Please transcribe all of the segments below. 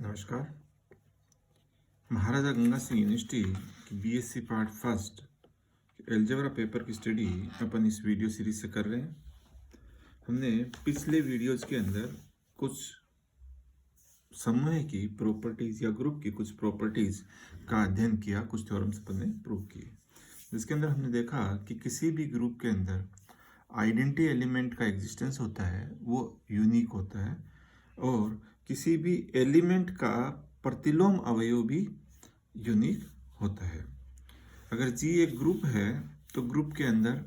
नमस्कार। महाराजा गंगा सिंह यूनिवर्सिटी की BSc part first algebra paper की स्टडी अपन इस वीडियो सीरीज से कर रहे हैं। हमने पिछले वीडियोज के अंदर कुछ समूह की प्रॉपर्टीज या ग्रुप की कुछ प्रॉपर्टीज का अध्ययन किया, कुछ थ्योरम्स अपन ने प्रूव किए, जिसके अंदर हमने देखा कि किसी भी ग्रुप के अंदर आइडेंटिटी एलिमेंट का एग्जिस्टेंस होता है, वो यूनिक होता है, और किसी भी एलिमेंट का प्रतिलोम अवयव भी यूनिक होता है। अगर जी एक ग्रुप है तो ग्रुप के अंदर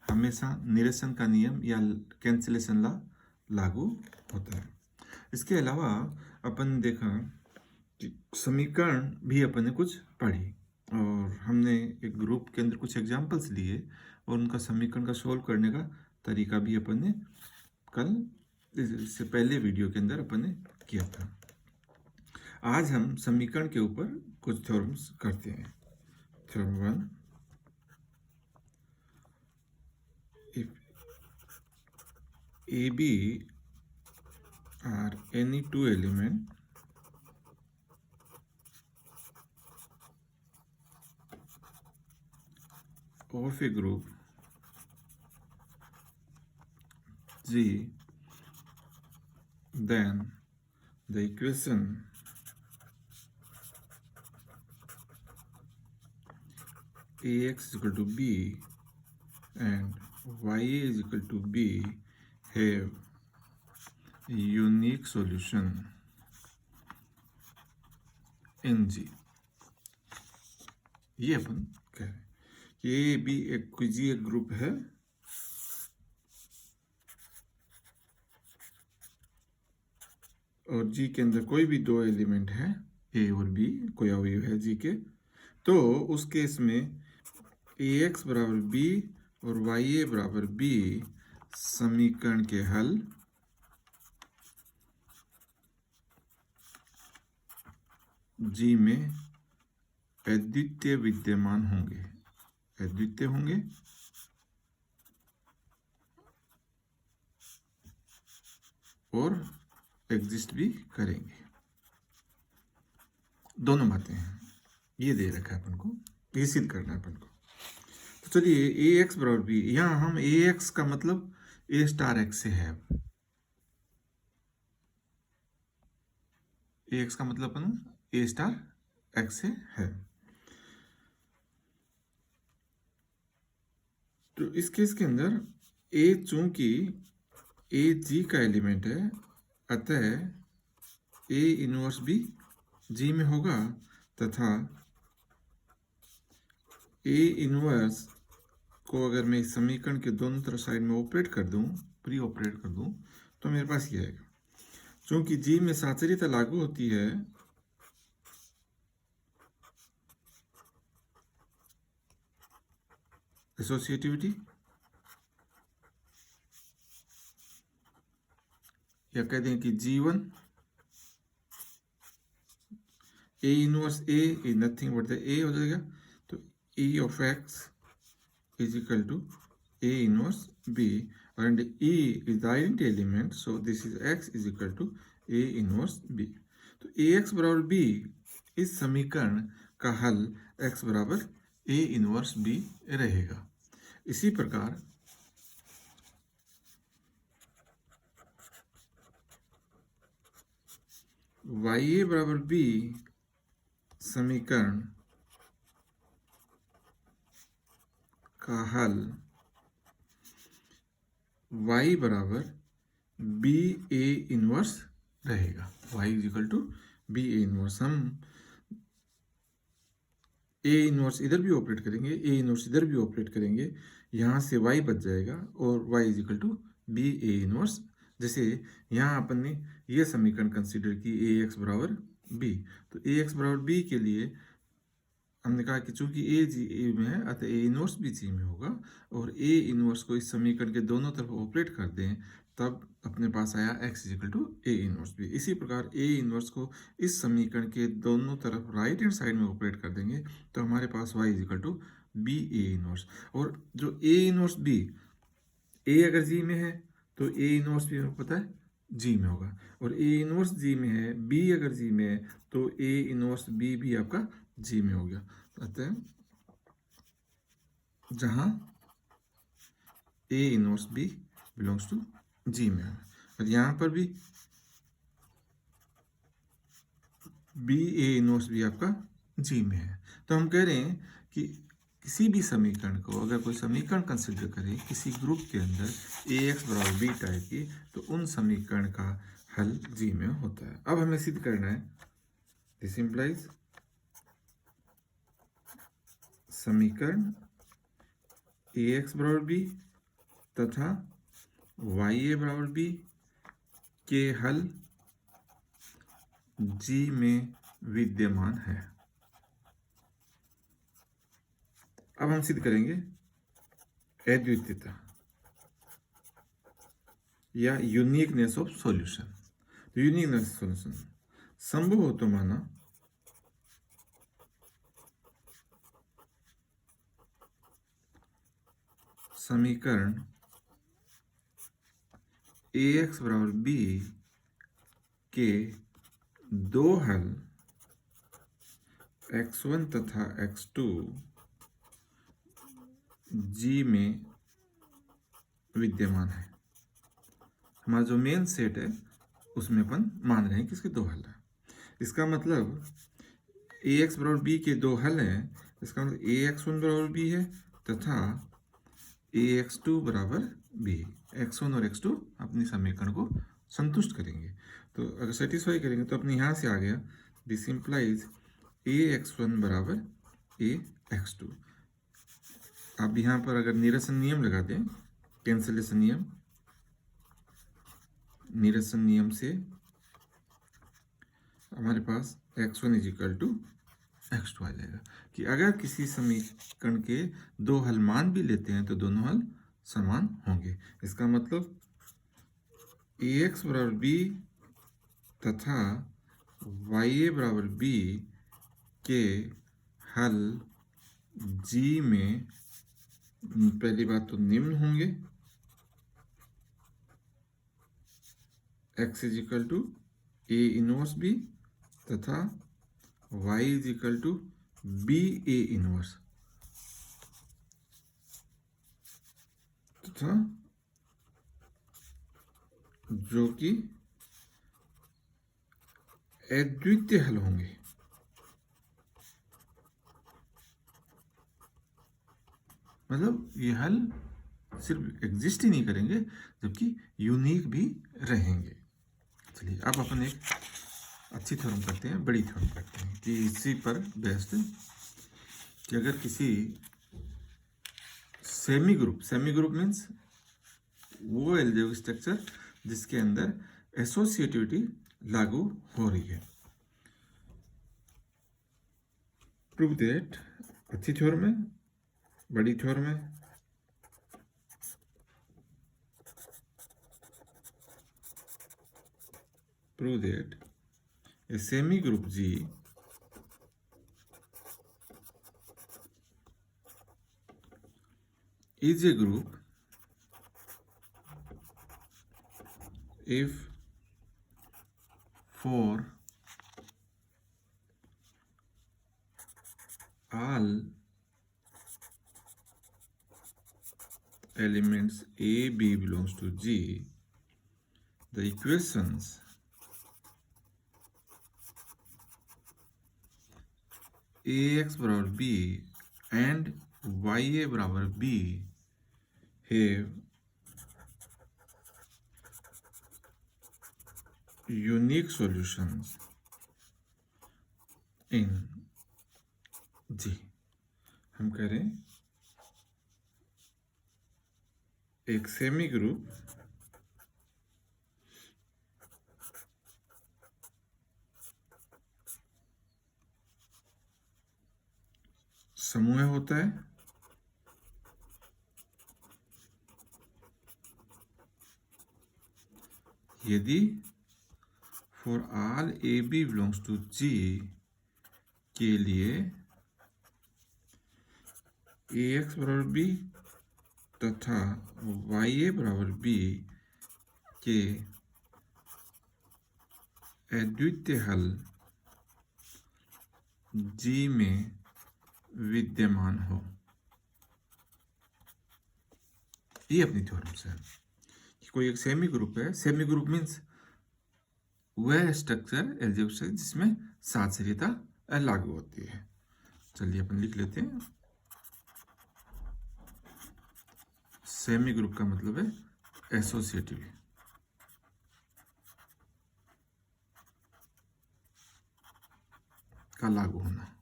हमेशा निरसन का नियम या कैंसिलेशन लॉ लागू होता है। इसके अलावा अपन ने देखा कि समीकरण भी अपन ने कुछ पढ़ी और हमने एक ग्रुप के अंदर कुछ एग्जाम्पल्स लिए और उनका समीकरण का सोल्व करने का तरीका भी अपन ने कल इससे पहले वीडियो के अंदर अपन ने किया था। आज हम समीकरण के ऊपर कुछ थ्योरम्स करते हैं। Theorem 1, if AB are any two element of a group G, then the equation AX is equal to B and YA is equal to B have a unique solution in G। ये अपन कह रहे हैं कि A B एक जी एक group है और जी के अंदर कोई भी दो एलिमेंट है, ए और बी, कोई अवयव है जी के, तो उस केस में ए एक्स बराबर बी और वाई ए बराबर बी समीकरण के हल जी में अद्वितीय विद्यमान होंगे, अद्वितीय होंगे और एग्जिस्ट भी करेंगे। दोनों बातें हैं, ये दे रखा है अपन को, ये सिद्ध करना है अपन को। तो चलिए ए एक्स बराबर बी, यहां हम ए एक्स का मतलब ए स्टार एक्स से है। ए एक्स का मतलब अपन ए स्टार एक्स से है। तो इस केस के अंदर ए चूंकि ए जी का एलिमेंट है, अतः ए इनवर्स भी जी में होगा तथा ए इनवर्स को अगर मैं इस समीकरण के दोनों तरफ साइड में ऑपरेट कर दूं, प्री ऑपरेट कर दूं, तो मेरे पास ये आएगा। चूंकि जी में साचर्यता लागू होती है, एसोसिएटिविटी या कह दें कि G1 A inverse A is nothing but the A हो जाएगा, तो E of X is equal to A inverse B and E is the identity element, so this is x is equal to a inverse b। तो ax बराबर b इस समीकरण का हल x बराबर a इनवर्स b रहेगा। इसी प्रकार ya बराबर b समीकरण का हल y बराबर बी ए इनवर्स रहेगा। y is equal to B A inverse, हम ए इनवर्स इधर भी ऑपरेट करेंगे, ए इनवर्स इधर भी ऑपरेट करेंगे, यहाँ से y बच जाएगा और y is equal to B A inverse. जैसे यहाँ अपन ने ये समीकरण कंसीडर की ए एक्स बराबर बी, तो ए एक्स बराबर बी के लिए हमने कहा कि चूंकि ए जी ए में है अतः ए इनवर्स भी जी में होगा, और ए इनवर्स को इस समीकरण के दोनों तरफ ऑपरेट कर दें तब अपने पास आया x is equal to A inverse भी। इसी प्रकार ए इनवर्स को इस समीकरण के दोनों तरफ राइट हैंड साइड में ऑपरेट कर देंगे तो हमारे पास y is equal to B A inverse. और जो ए इनवर्स बी, ए अगर जी में है तो ए इनवर्स भी हमें पता है जी में होगा, और ए इनवर्स जी में है, बी अगर जी में है तो ए इनवर्स बी भी आपका जी में हो गया। अतः जहाँ A inverse B belongs to G में है, और यहाँ पर भी बी ए इनवर्स बी आपका जी में है। तो हम कह रहे हैं कि किसी भी समीकरण को अगर कोई समीकरण कंसिडर करें किसी ग्रुप के अंदर ए एक्स बराबर बी टाइप की, तो उन समीकरण का हल जी में होता है। अब हमें सिद्ध करना है, दिस इंप्लाइज समीकरण ए एक्स बराबर बी तथा वाई ए बराबर बी के हल जी में विद्यमान है। अब हम सिद्ध करेंगे अद्वितीयता या यूनिकनेस ऑफ सॉल्यूशन। तो यूनिकनेस ऑफ सॉल्यूशन संभव हो तो माना समीकरण ए एक्स बराबर बी के दो हल x1 तथा x2 जी में विद्यमान है। हमारा जो मेन सेट है उसमें अपन मान रहे हैं कि इसके दो हल हैं। इसका मतलब ए एक्स बराबर बी के दो हल हैं, इसका मतलब ए एक्स वन बराबर बी है तथा ए एक्स टू बराबर बी। एक्स वन और एक्स टू अपनी समीकरण को संतुष्ट करेंगे। तो अगर सेटिस्फाई करेंगे तो अपने यहाँ से आ गया, this implies A x one बराबर ए एक्स टू। अब यहाँ पर अगर निरसन नियम लगा दें, कैंसलेशन नियम, निरसन नियम से हमारे पास x1 is equal to x2 आ जाएगा कि अगर किसी समीकरण के दो हल मान भी लेते हैं तो दोनों हल समान होंगे। इसका मतलब ए एक्स बराबर बी तथा वाई ए बराबर बी के हल जी में पहली बात तो निम्न होंगे, x is equal to A inverse B तथा y is equal to B A inverse तथा जो कि अद्वितीय हल होंगे। मतलब ये हल सिर्फ एग्जिस्ट ही नहीं करेंगे जबकि यूनिक भी रहेंगे। चलिए अब अपन एक अच्छी थ्योरम करते हैं, बड़ी थ्योरम करते हैं कि इसी पर बेस्ड कि अगर किसी सेमी ग्रुप मीन्स वो एलजेब्रिक स्ट्रक्चर जिसके अंदर एसोसिएटिविटी लागू हो रही है। प्रूव दैट, अच्छी थ्योरम है, बड़ी थ्योरम है। Prove that a semi group G is a group if for all elements A, B belongs to G, the equations ax बराबर b and ya बराबर b have unique solutions in G। हम कह रहे हैं एक semi group समूह होता है यदि for all A B belongs to G के लिए ए एक्स बराबर बी तथा वाई ए बराबर बी के अद्वितीय हल जी में विद्यमान हो। ये अपनी थ्योरम्स है कि कोई एक सेमी ग्रुप है। सेमी ग्रुप मीन्स वह स्ट्रक्चर एल्जेब्रा जिसमें सादृश्यता लागू होती है। चलिए अपन लिख लेते हैं। सेमी ग्रुप का मतलब है एसोसिएटिव का लागू होना।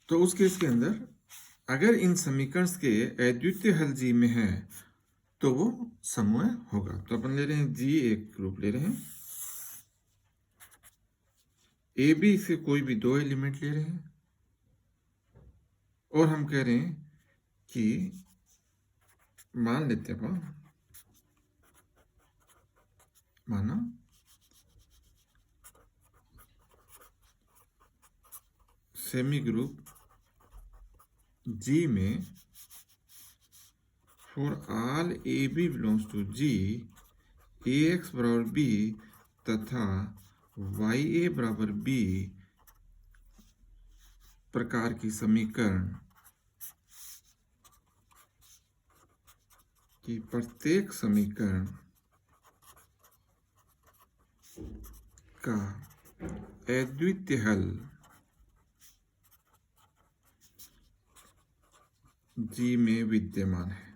तो उस केस के अंदर अगर इन समीकरण के अद्वितीय हल जी में है तो वो समूह होगा। तो अपन ले रहे हैं जी, एक ग्रुप ले रहे हैं, ए बी से कोई भी दो एलिमेंट ले रहे हैं और हम कह रहे हैं कि मान लेते हैं माना सेमी ग्रुप जी में for all A B belongs to G A X बराबर बी तथा वाई ए बराबर बी प्रकार की समीकरण की प्रत्येक समीकरण का अद्वितीय हल जी में विद्यमान है।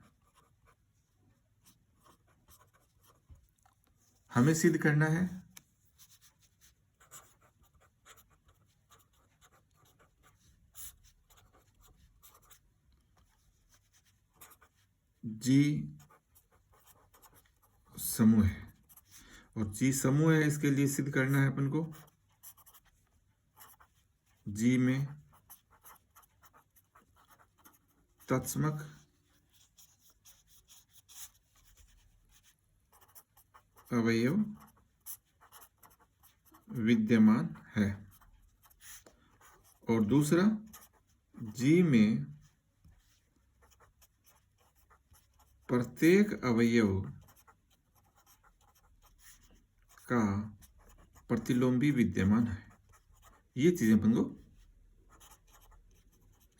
हमें सिद्ध करना है जी समूह है और जी समूह है। इसके लिए सिद्ध करना है अपन को जी में तत्समक अवयव विद्यमान है और दूसरा जी में प्रत्येक अवयव का प्रतिलोम भी विद्यमान है। ये चीजें अपन को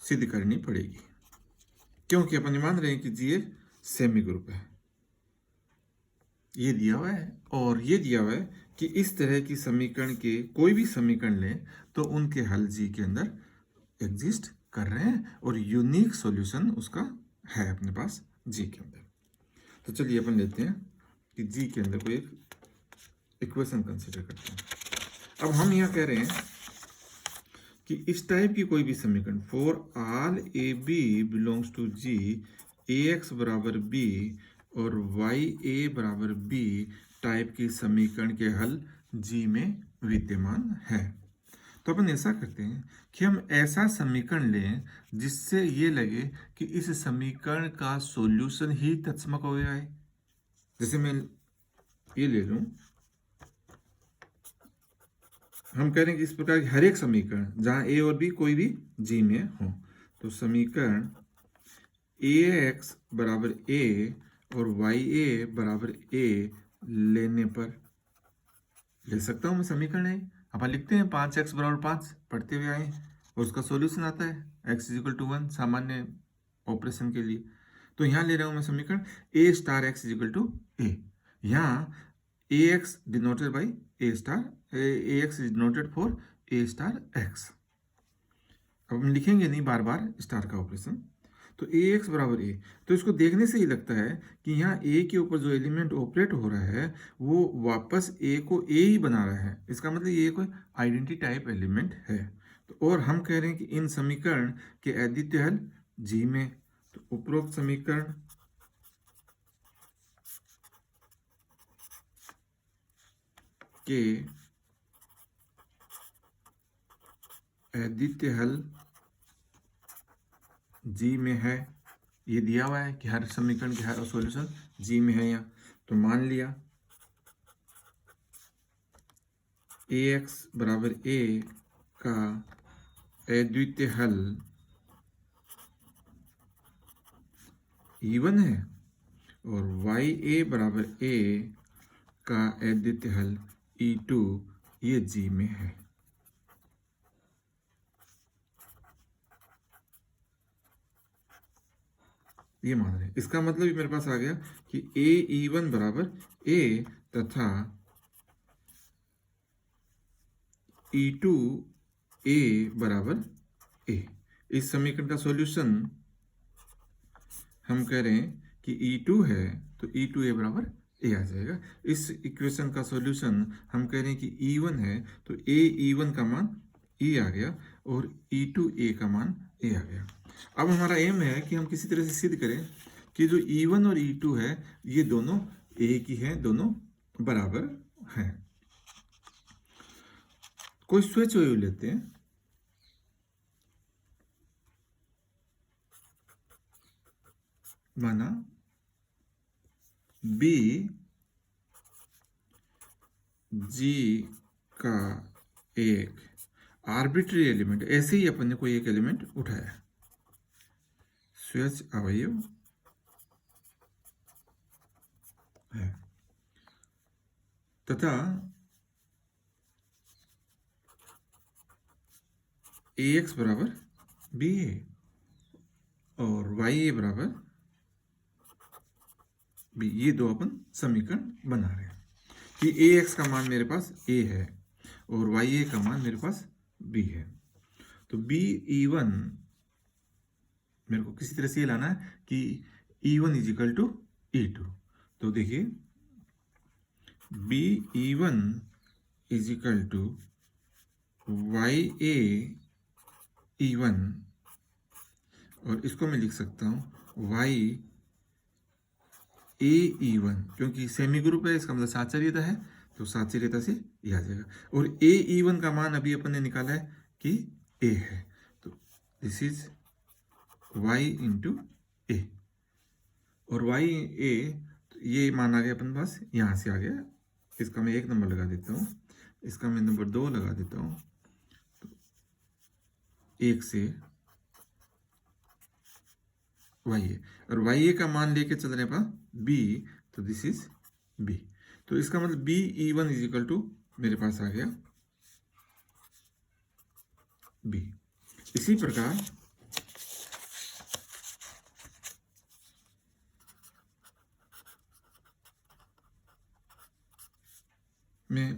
सिद्ध करनी पड़ेगी क्योंकि अपन मान रहे हैं कि जी एक सेमी ग्रुप है। ये दिया हुआ है और ये दिया हुआ है कि इस तरह की समीकरण के कोई भी समीकरण लें तो उनके हल जी के अंदर एग्जिस्ट कर रहे हैं और यूनिक सॉल्यूशन उसका है अपने पास जी के अंदर। तो चलिए अपन लेते हैं कि जी के अंदर कोई एक इक्वेशन कंसीडर करते हैं। अब हम यहाँ कह रहे हैं कि इस टाइप की कोई भी समीकरण for all A B belongs to G A X बराबर बी और वाई ए बराबर बी टाइप की समीकरण के हल जी में विद्यमान है। तो अपन ऐसा करते हैं कि हम ऐसा समीकरण लें जिससे ये लगे कि इस समीकरण का सॉल्यूशन ही तत्समक हो गया है। जैसे मैं ये ले लूं, हम कह रहे हैं कि इस प्रकार की हर एक समीकरण जहां ए और बी कोई भी जी में हो तो समीकरण ए एक्स बराबर ए और वाई ए बराबर ए लेने पर ले सकता हूं मैं समीकरण है। अपन लिखते हैं 5x बराबर 5 पढ़ते हुए आए और उसका सॉल्यूशन आता है x इक्वल टू 1 सामान्य ऑपरेशन के लिए। तो यहाँ ले रहा हूं मैं समीकरण a star x equal to A. यहाँ A X denoted by A star, A X is denoted for A star X. अब हम लिखेंगे नहीं बार बार स्टार का ऑपरेशन। तो ए एक्स बराबर ए, तो इसको देखने से ही लगता है कि यहाँ ए के ऊपर जो एलिमेंट ऑपरेट हो रहा है वो वापस ए को ए ही बना रहा है। इसका मतलब ये कोई आइडेंटिटी टाइप एलिमेंट है। तो और हम कह रहे हैं कि इन समीकरण के अद्वितीय हल जी में, तो उपरोक्त समीकरण के अद्वितीय हल जी में है। ये दिया हुआ है कि हर समीकरण के हर सॉल्यूशन जी में है यहाँ। तो मान लिया ए एक्स बराबर ए का अद्वितीय हल इवन है और वाई ए बराबर ए का अद्वितीय हल E2 ये जी में है। ये मान रहे हैं, इसका मतलब ही मेरे पास आ गया कि E1 बराबर ए तथा E2 ए बराबर ए। इस समीकरण का सॉल्यूशन हम कह रहे हैं कि E2 है तो E2 ए बराबर ए आ जाएगा। इस इक्वेशन का सॉल्यूशन हम कह रहे हैं कि E1 है तो E1 का मान E आ गया और E2 ए का मान ए आ गया। अब हमारा एम है कि हम किसी तरह से सिद्ध करें कि जो E1 और E2 है ये दोनों एक ही हैं, दोनों बराबर हैं। कोई स्वेच्छ वेव लेते हैं, माना बी जी का एक आर्बिट्री एलिमेंट, ऐसे ही अपन ने कोई एक एलिमेंट उठाया, स्वेच्छ अवयव है तथा ax बराबर बी ए और वाई ए बराबर बी, ये दो अपन समीकरण बना रहे हैं कि ax का मान मेरे पास a है और वाई ए का मान मेरे पास b है। तो B E1 मेरे को किसी तरह से ये लाना है कि E1 is equal to E2। तो देखिए BE1 is equal to Y A E1 और इसको मैं लिख सकता हूँ वाई ए E1, क्योंकि सेमी ग्रुप है इसका मतलब साचर्यता है तो साचर्यता से ये आ जाएगा। और E1 का मान अभी अपन ने निकाला है कि a है, तो दिस इज y इंटू ए और y a, तो ये मान आ गया अपन पास, यहाँ से आ गया। इसका मैं 1 नंबर लगा देता हूँ, इसका मैं नंबर 2 लगा देता हूँ। तो 1 से y a और y a का मान लेके चल रहे हैं b, तो दिस इज b। तो इसका मतलब BE1 इज इक्वल टू मेरे पास आ गया b। इसी प्रकार मैं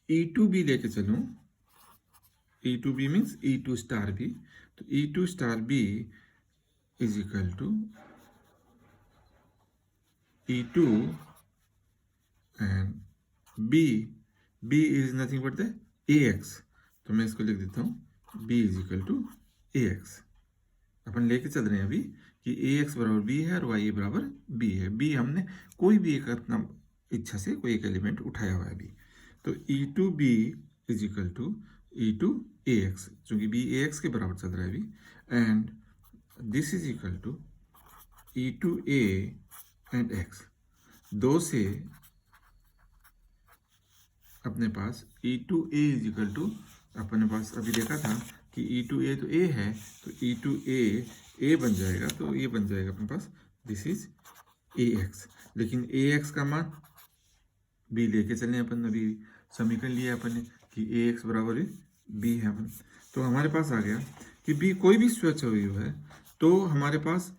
E2B लेके चलूं, E2B means E2 star B, तो E2 star B is equal to E2 and B is nothing but the AX, तो मैं इसको लिख देता हूँ B is equal to AX। अपन लेके चल रहे हैं अभी कि AX बराबर B है और YA बराबर B है। B हमने कोई भी एक अपना इच्छा से कोई एक एलिमेंट उठाया हुआ है अभी, तो E2B is equal to E2AX, चूंकि B AX के बराबर चल रहा है अभी, and this is equal to E2A and X। दो से अपने पास E2A इज इक्वल टू, अपने पास अभी देखा था कि E2A तो A है, तो E2A बन जाएगा, तो ये बन जाएगा अपने पास दिस इज AX। लेकिन AX का मान B लेके चले अपन, अभी समीकरण लिया अपन ने कि AX बराबर B है अपन, तो हमारे पास आ गया कि B कोई भी स्वेच्छ अवयव है तो हमारे पास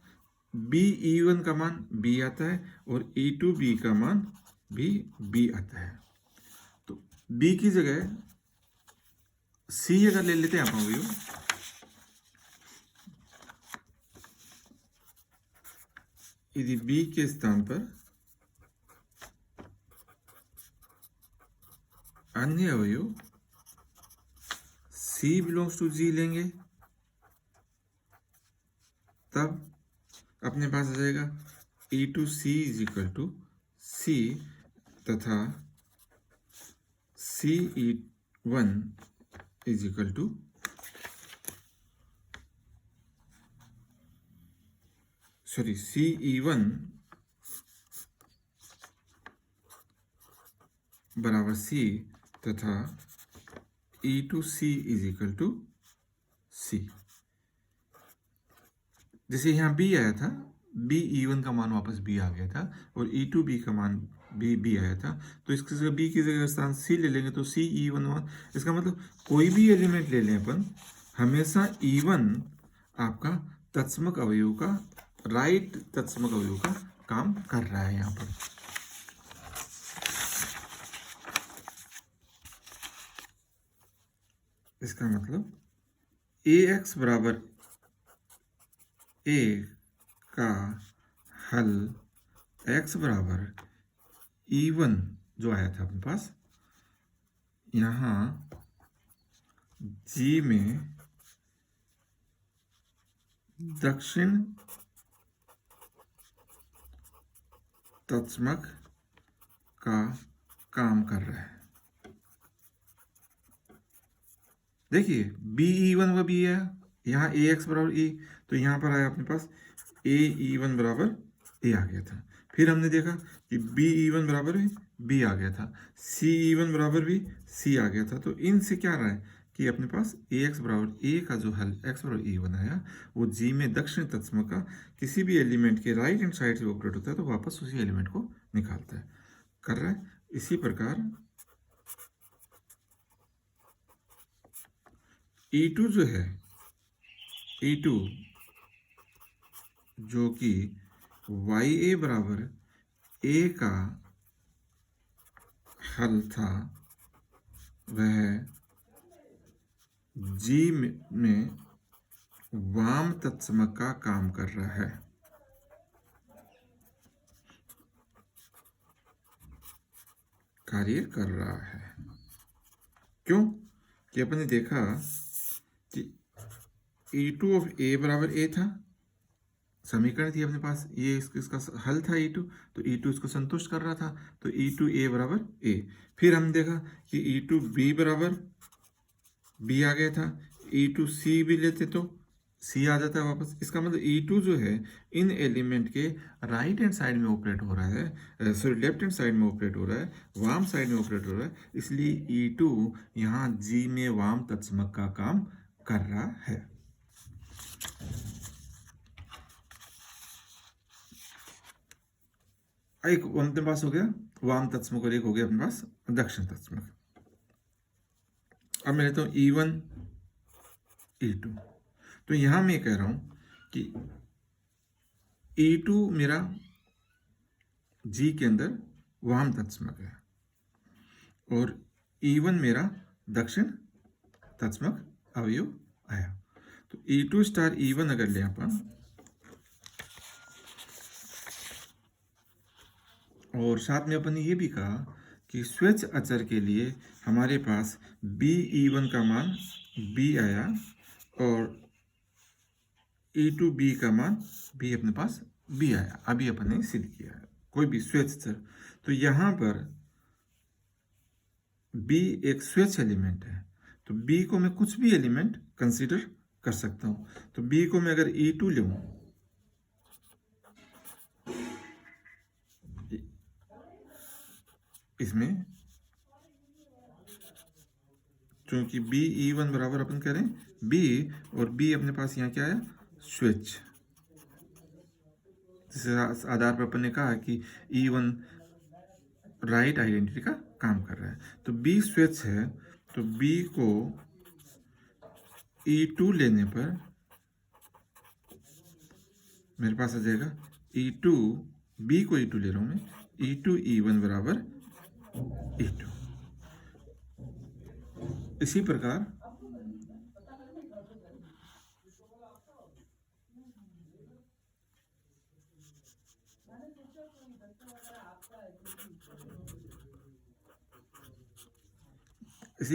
BE1 का मान B आता है और E2B का मान भी B आता है। तो B की जगह C अगर ले लेते हैं आप अवयव, यदि B के स्थान पर अन्य अवयव C बिलोंग्स टू G लेंगे, तब अपने पास आ जाएगा E2C is equal to C तथा CE1 is equal to CE1 बराबर C तथा E2C is equal to C। जैसे यहाँ B आया था, बी E1 का मान वापस बी आ गया था और E2 बी का मान बी आया था। तो इसकी जगह बी की जगह स्थान सी ले लेंगे तो सी E1 इसका मतलब कोई भी एलिमेंट ले लें अपन, हमेशा E1 आपका तत्समक अवयव का राइट तत्समक अवयव का काम कर रहा है यहाँ पर। इसका मतलब AX बराबर A का हल x बराबर E1 जो आया था अपने पास, यहाँ G में दक्षिण तत्समक का काम कर रहा है। देखिए BE1 व बी है, यहाँ AX बराबर E, तो यहाँ पर आया अपने पास AE1 बराबर A आ गया था। फिर हमने देखा कि BE1 बराबर B आ गया था, CE1 बराबर भी C आ गया था। तो इनसे क्या रहा है कि अपने पास AX बराबर A का जो हल x बराबर E1 आया वो G में दक्षिण तत्समक का किसी भी एलिमेंट के राइट हैंड साइड से ऑपरेट होता है तो वापस उसी एलिमेंट को निकालता है, कर रहा है। इसी प्रकार E2 जो है, E2 जो कि YA बराबर A का हल था, वह G में वाम तत्समक का काम कर रहा है। कार्य कर रहा है। क्यों? कि अपन ने देखा कि E2 ऑफ A बराबर A था, समीकरण थी अपने पास, ये इसका हल था E2, तो E2 इसको संतुष्ट कर रहा था, तो E2 A बराबर A। फिर हमने देखा कि E2 B बराबर B आ गया था, E2 C भी लेते तो C आ जाता है वापस। इसका मतलब E2 जो है इन एलिमेंट के राइट हैंड साइड में ऑपरेट हो रहा है, सॉरी लेफ्ट हैंड साइड में ऑपरेट हो रहा है, वाम साइड में ऑपरेट हो रहा है, इसलिए E2 यहाँ G में वाम तत्समक का काम कर रहा है। एक अपने पास हो गया वाम तत्समक और एक हो गया अपने पास दक्षिण तत्समक। अब मैं लेता हूँ E1 E2, तो यहां मैं कह रहा हूं कि E2 मेरा G के अंदर वाम तत्समक है और E1 मेरा दक्षिण तत्समक अवयव आया। तो E2 स्टार E1 अगर ले अपन और साथ में अपन ने ये भी कहा कि स्वेच्छ अचर के लिए हमारे पास BE1 का मान B आया और E2 B का मान B अपने पास B आया। अभी अपन ने सिद्ध किया है कोई भी स्वेच्छ अचर, तो यहाँ पर B एक स्वेच्छ एलिमेंट है, तो B को मैं कुछ भी एलिमेंट कंसीडर कर सकता हूँ। तो B को मैं अगर E2 लूँ, इसमें क्योंकि BE1 बराबर अपन करें B और B अपने पास यहाँ क्या है स्वेच्छ, जिस आधार पर अपन ने कहा कि E1 राइट आइडेंटिटी का काम कर रहा है। तो B स्वेच्छ है, तो B को E2 लेने पर मेरे पास आ जाएगा E2, B को E2 ले रहा हूं मैं, E2 E1 बराबर E2। इसी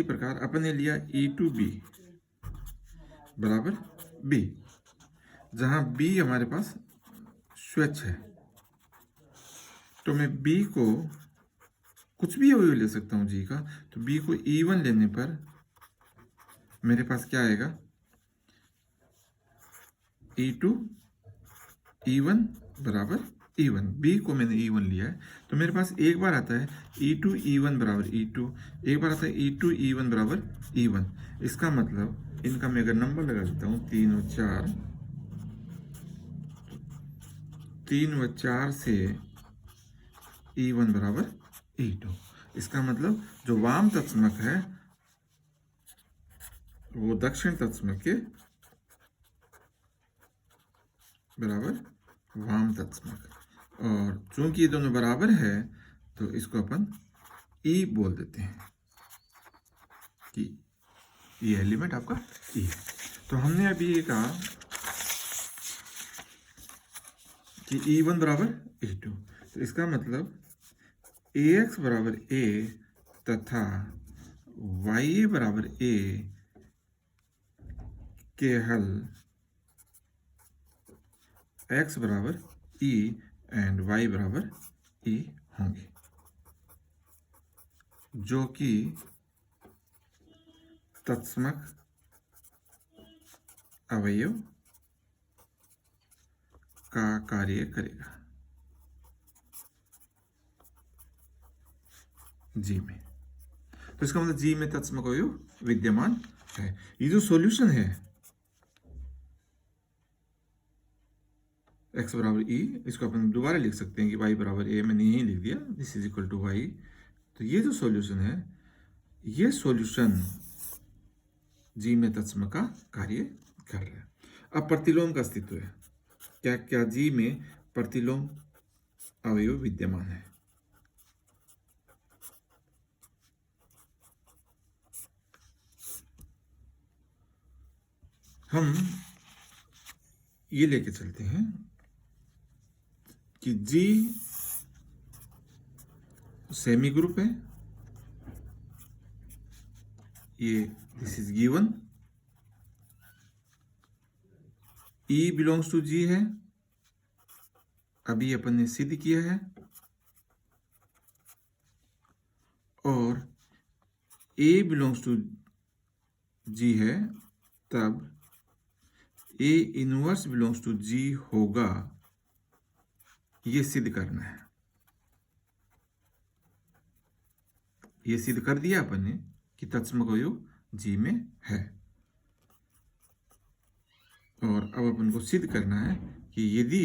प्रकार अपन ने लिया E2 B बराबर B, जहां B हमारे पास स्वेच्छ है, तो मैं B को कुछ भी अवयव ले सकता हूं G का, तो B को E1 लेने पर मेरे पास क्या आएगा E2 E1 बराबर E1। B को मैंने E1 लिया है, तो मेरे पास एक बार आता है E2 E1 बराबर E2, एक बार आता है E2 E1 बराबर E1। इसका मतलब इनका मैं अगर नंबर लगा देता हूँ 3 और 4, 3 व 4 से E1 बराबर E2। इसका मतलब जो वाम तत्समक है वो दक्षिण तत्समक के बराबर वाम तत्समक, और चूंकि ये दोनों बराबर है तो इसको अपन E बोल देते हैं कि ये एलिमेंट आपका E है। तो हमने अभी ये कहा कि E1 बराबर E2, तो इसका मतलब AX बराबर A तथा YA बराबर A के हल X बराबर E एंड Y बराबर E होंगे, जो कि तत्समक अवयव का कार्य करेगा जी में। तो इसका मतलब जी में तत्समक अवयव विद्यमान है। ये जो सॉल्यूशन है x बराबर E, इसको अपन दोबारा लिख सकते हैं कि y बराबर A, मैंने यही लिख दिया, this is equal to y। तो ये जो सॉल्यूशन है, ये सॉल्यूशन जी में तत्समक का कार्य कर रहा है। अब प्रतिलोम का अस्तित्व है, क्या क्या जी में प्रतिलोम अवयव विद्यमान है। हम ये लेके चलते हैं कि जी सेमी ग्रुप है, ये this is given, E belongs to G है, अभी अपन ने सिद्ध किया है, और A बिलोंग्स टू जी है, तब A इनवर्स बिलोंग्स टू जी होगा, ये सिद्ध करना है। ये सिद्ध कर दिया अपन ने कि तत्समक अवयव जी में है, और अब अपन को सिद्ध करना है कि यदि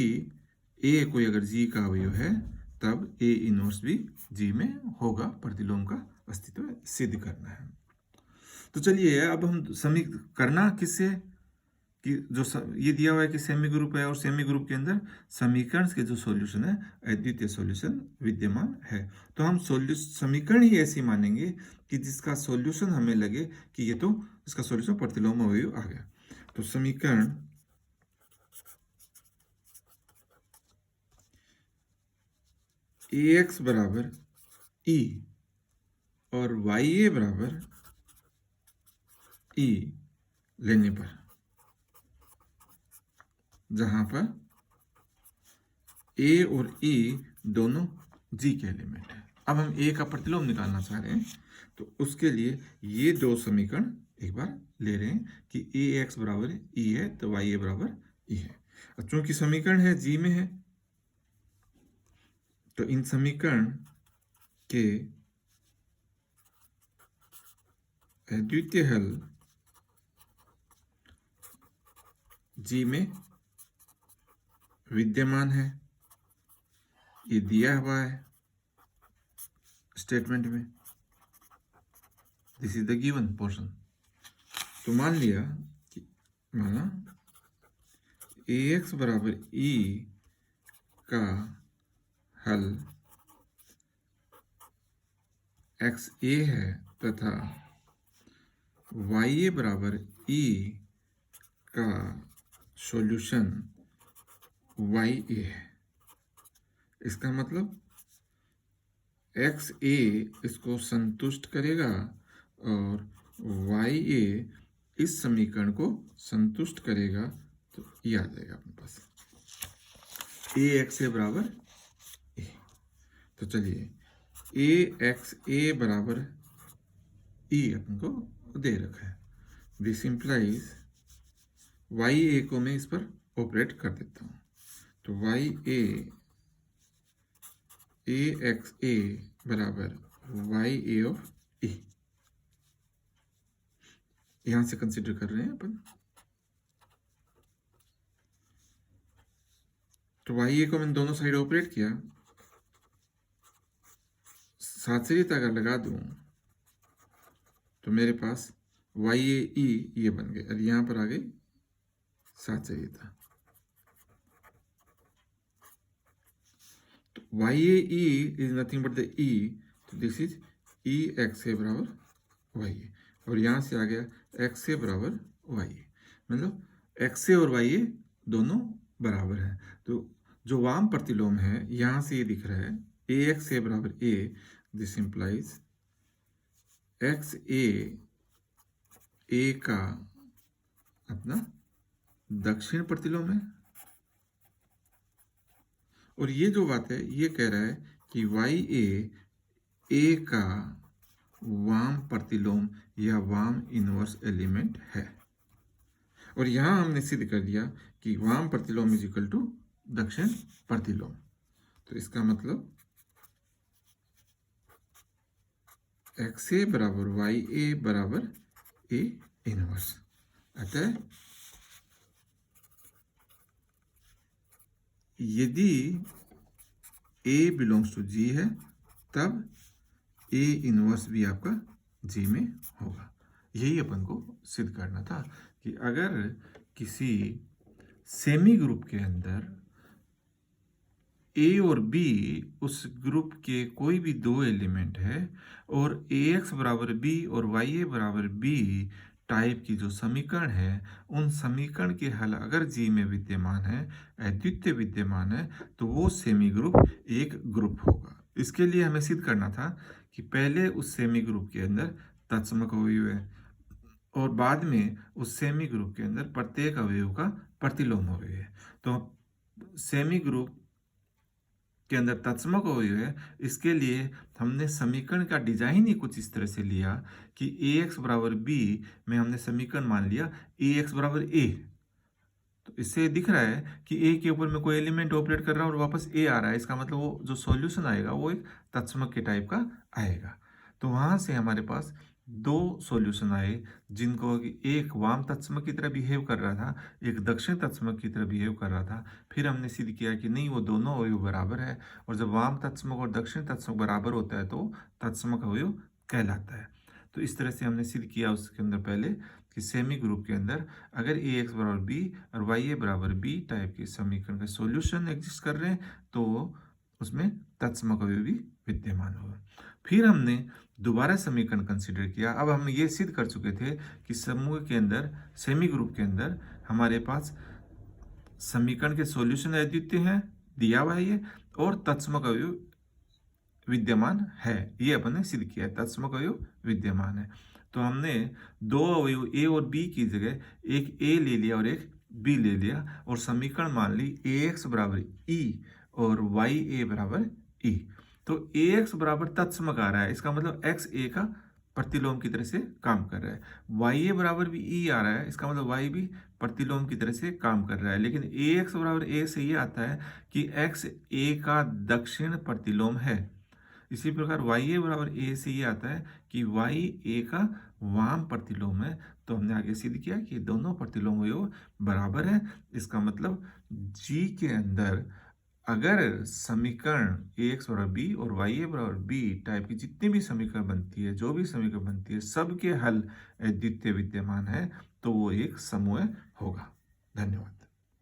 A कोई अगर जी का अवयव है तब A इनवर्स भी जी में होगा। प्रतिलोम का अस्तित्व सिद्ध करना है। तो चलिए अब हम करना किससे, कि जो ये दिया हुआ है कि सेमी ग्रुप है, और सेमी ग्रुप के अंदर समीकरण के जो सॉल्यूशन है अद्वितीय सॉल्यूशन विद्यमान है। तो हम समीकरण ही ऐसी मानेंगे कि जिसका सॉल्यूशन हमें लगे कि ये तो इसका सॉल्यूशन प्रतिलोम अवयव आ गया। तो समीकरण AX बराबर E और YA बराबर E लेने पर, जहां पर A और E दोनों G के एलिमेंट है। अब हम A का प्रतिलोम निकालना चाह रहे हैं, तो उसके लिए ये दो समीकरण एक बार ले रहे हैं कि AX बराबर E है तो YA बराबर E है। अब चूंकि समीकरण है G में है, तो इन समीकरण के अद्वितीय हल G में विद्यमान है, ये दिया हुआ है स्टेटमेंट में, this is the given portion. तो मान लिया कि माना AX बराबर E का हल XA है तथा YA बराबर E का सॉल्यूशन YA है। इसका मतलब XA इसको संतुष्ट करेगा और YA इस समीकरण को संतुष्ट करेगा, तो ये आ जाएगा अपने पास AXA बराबर A। तो चलिए AXA बराबर E अपन को दे रखा है, दिस इंप्लाइज YA को मैं इस पर ऑपरेट कर देता हूँ। तो YA AXA बराबर YA ऑफ E, यहां से कंसिडर कर रहे हैं अपन। तो वाई ए को मैंने दोनों साइड ऑपरेट किया, साचरियता अगर लगा दूं तो मेरे पास वाई ए ई ये बन गए, और यहां पर आ गई साचरियता। तो Y A E is nothing but the E, तो this is E X A बराबर वाई ए, और यहां से आ गया एक्स ए बराबर वाई ए, मतलब एक्स ए और वाई ए दोनों बराबर हैं। तो जो वाम प्रतिलोम है यहां से ये दिख रहा है ए एक्स ए बराबर ए, दिस इंप्लाइज एक्स ए का अपना दक्षिण प्रतिलोम है, और ये जो बात है ये कह रहा है कि वाई ए का वाम प्रतिलोम या वाम इनवर्स एलिमेंट है, और यहां हमने सिद्ध कर दिया कि वाम प्रतिलोम इज इक्वल टू दक्षिण प्रतिलोम। तो इसका मतलब एक्स ए बराबर वाई ए बराबर ए इनवर्स। अतः यदि ए बिलोंग्स टू जी है तब ए इनवर्स भी आपका जी में होगा। यही अपन को सिद्ध करना था कि अगर किसी सेमी ग्रुप के अंदर ए और बी उस ग्रुप के कोई भी दो एलिमेंट है और ए एक्स बराबर बी और वाई ए बराबर बी टाइप की जो समीकरण है, उन समीकरण के हल अगर जी में विद्यमान है, अद्वितीय विद्यमान है, तो वो सेमी ग्रुप एक ग्रुप होगा। इसके लिए हमें सिद्ध करना था कि पहले उस सेमी ग्रुप के अंदर तत्समक अवयव है और बाद में उस सेमी ग्रुप के अंदर प्रत्येक अवयव का प्रतिलोम अवयव है। तो सेमी ग्रुप के अंदर तत्समक अवयव है, इसके लिए हमने समीकरण का डिजाइन ही कुछ इस तरह से लिया कि ए एक्स बराबर बी में हमने समीकरण मान लिया ए एक्स बराबर ए। तो इससे दिख रहा है कि ए के ऊपर में कोई एलिमेंट ऑपरेट कर रहा है और वापस ए आ रहा है, इसका मतलब वो जो सॉल्यूशन आएगा वो एक तत्समक के टाइप का आएगा। तो वहां से हमारे पास दो सॉल्यूशन आए, जिनको एक वाम तत्समक की तरह बिहेव कर रहा था, एक दक्षिण तत्समक की तरह बिहेव कर रहा था। फिर हमने सिद्ध किया कि नहीं, वो दोनों अवयव बराबर है, और जब वाम तत्समक और दक्षिण तत्समक बराबर होता है तो तत्समक अवयव कहलाता है। तो इस तरह से हमने सिद्ध किया उसके अंदर पहले कि सेमी ग्रुप के अंदर अगर ए एक्स बराबर बी और वाई ए बराबर बी टाइप के समीकरण का सॉल्यूशन एग्जिस्ट कर रहे हैं तो उसमें तत्समक अवयव भी विद्यमान होगा। फिर हमने दोबारा समीकरण कंसीडर किया। अब हम ये सिद्ध कर चुके थे कि समूह के अंदर, सेमी ग्रुप के अंदर हमारे पास समीकरण के सॉल्यूशन अद्वितीय हैं, दिया हुआ है ये, और तत्समक अवयव विद्यमान है, ये अपन ने सिद्ध किया है, तत्समक अवयव विद्यमान है। तो हमने दो अवयव ए और बी की जगह एक ए ले लिया और एक बी ले लिया, और समीकरण मान ली ए एक्स बराबर ई और वाई ए बराबर ई। तो ए एक्स बराबर तत्समक आ रहा है, इसका मतलब एक्स ए का प्रतिलोम की तरह से काम कर रहा है। वाई ए बराबर भी ई आ रहा है, इसका मतलब वाई भी प्रतिलोम की तरह से काम कर रहा है। लेकिन ए एक्स बराबर ए से ये आता है कि एक्स ए का दक्षिण प्रतिलोम है। इसी प्रकार वाई ए बराबर ए से ये आता है कि वाई ए का वाम प्रतिलोम है। तो हमने आगे सिद्ध किया कि दोनों प्रतिलोम अवयव बराबर है। इसका मतलब जी के अंदर अगर समीकरण ए एक्स बराबर बी और वाई ए बराबर बी टाइप की जितनी भी समीकरण बनती है, जो भी समीकरण बनती है, सबके हल अद्वितीय विद्यमान है, तो वो एक समूह होगा। धन्यवाद।